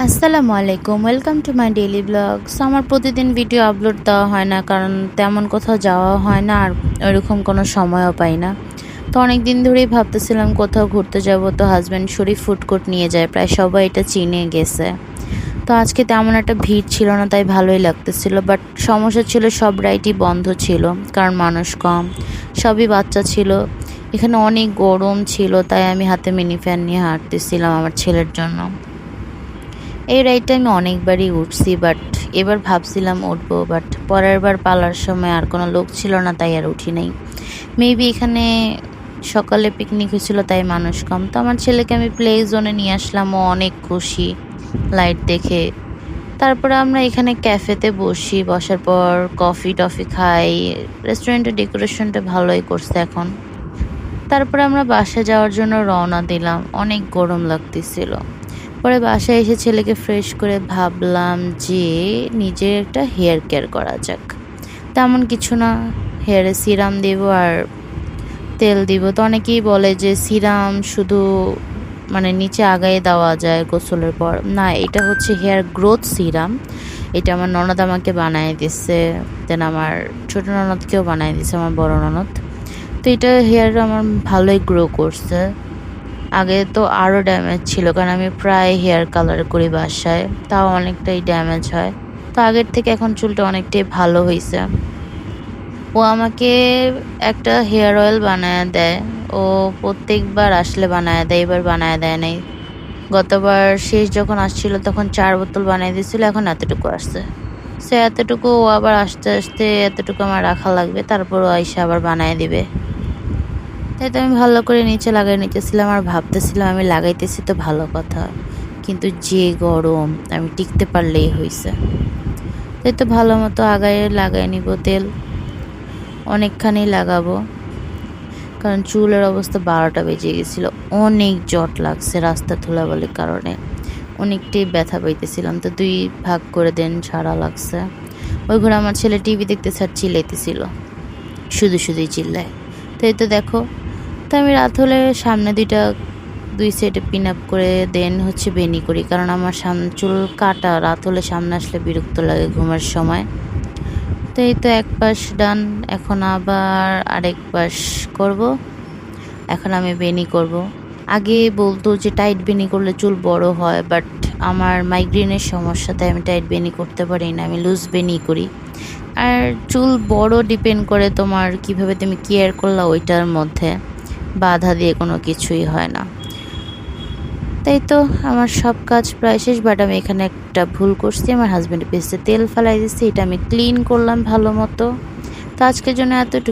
আসসালামু আলাইকুম, welcome to my daily blogs. আমার প্রতিদিন ভিডিও আপলোড দেওয়া হয় না, কারণ তেমন কোথাও যাওয়া হয় না আর ওইরকম কোনো সময়ও পাই না। তো অনেক দিন ধরেই ভাবতেছিলাম কোথাও ঘুরতে যাব, তো হাজব্যান্ড শরীফ ফুড কোর্ট নিয়ে যায়, প্রায় সবাই এটা চিনে গেছে। তো আজকে তেমন একটা ভিড় ছিল না, তাই ভালোই লাগতেছিল। বাট সমস্যা ছিল, সব রাইডই বন্ধ ছিল, কারণ মানুষ কম, সবই বাচ্চা ছিল। এখানে অনেক গরম ছিল, তাই আমি হাতে মিনি ফ্যান নিয়ে হাঁটতেছিলাম আমার ছেলের জন্য। এই রাইডটা আমি অনেকবারই উঠছি, বাট এবার ভাবছিলাম উঠবো, বাট পরের বার পালার সময় আর কোনো লোক ছিল না, তাই আর উঠি নাই। মেবি এখানে সকালে পিকনিক হয়েছিল, তাই মানুষ কম। তো আমার ছেলেকে আমি প্লে জোনে নিয়ে আসলাম, ও অনেক খুশি লাইট দেখে। তারপরে আমরা এখানে ক্যাফেতে বসি, বসার পর কফি টফি খাই। রেস্টুরেন্টের ডেকোরেশনটা ভালোই করছে এখন। তারপরে আমরা বাসায় যাওয়ার জন্য রওনা দিলাম, অনেক গরম লাগতেছিল। পরে বাসায় এসে ছেলেকে ফ্রেশ করে ভাবলাম যে নিজের একটা হেয়ার কেয়ার করা যাক। তেমন কিছু না, হেয়ারে সিরাম দিব আর তেল দিব। তো অনেকেই বলে যে সিরাম শুধু মানে নিচে আগায় দেওয়া যায় গোসলের পর, না, এটা হচ্ছে হেয়ার গ্রোথ সিরাম। এটা আমার ননদ আমাকে বানিয়ে দিচ্ছে, দেন আমার ছোটো ননদকেও বানিয়ে দিচ্ছে, আমার বড় ননদ। তো এটা হেয়ার আমার ভালোই গ্রো করছে। আগে তো আরও ড্যামেজ ছিল, কারণ আমি প্রায় হেয়ার কালার করি বাসায়, তাও অনেকটাই ড্যামেজ হয়। তো আগের থেকে এখন চুলটা অনেকটাই ভালো হয়েছে। ও আমাকে একটা হেয়ার অয়েল বানায় দেয়, ও প্রত্যেকবার আসলে বানায় দেয়, এবার বানায় দেয় নাই। গতবার শেষ যখন আসছিল তখন 4 বোতল বানিয়ে দিয়েছিল, এখন এতটুকু আসছে। সে এতটুকু ও আবার আস্তে আস্তে এতটুকু আমার রাখা লাগবে, তারপর ও এসে আবার বানায় দিবে। তাই তো আমি ভালো করে নিচে লাগাই নিতেছিলাম আর ভাবতেছিলাম আমি লাগাইতেছি তো ভালো কথা, কিন্তু যে গরম, আমি টিকতে পারলেই হয়েছে। তাই তো ভালো মতো আগায় লাগাই নিব তেল, অনেকখানি লাগাবো, কারণ চুলের অবস্থা 12টা বেজে গেছিলো। অনেক জট লাগছে রাস্তা ধুলাবালির কারণে, অনেকটাই ব্যথা পাইতেছিলাম। তো 2 ভাগ করে দেন ছাড়া লাগছে। ওই ঘরে আমার ছেলে টিভি দেখতেছে আর চিল্লাইতেছিল, শুধুই চিল্লায়। তাই তো দেখো, তো আমি রাত হলে সামনে 2 সাইডে পিন আপ করে দেন হচ্ছে বেনি করি, কারণ আমার সামনে চুল কাটা, রাত হলে সামনে আসলে বিরক্ত লাগে ঘুমার সময়। তো এই তো এক পাশ ডান, এখন আবার আরেক পাশ করব। এখন আমি বেনি করব। আগে বলতো যে টাইট বেনি করলে চুল বড় হয়, বাট আমার মাইগ্রেনের সমস্যাতে আমি টাইট বেনি করতে পারি না, আমি লুজ বেনি করি। আর চুল বড় ডিপেন্ড করে তোমার কিভাবে তুমি কেয়ার করলা, ওইটার মধ্যে বাধা দিয়ে কোনো কিছুই হয় না। তাই তো আমার সব কাজ প্রায় শেষ, বাট আমি এখানে একটা ভুল করছি, আমার হাজব্যান্ডের পেস্টে তেল ফেলাই দিচ্ছি, এটা আমি ক্লিন করলাম ভালো মতো। তো আজকের জন্য এতটুকু।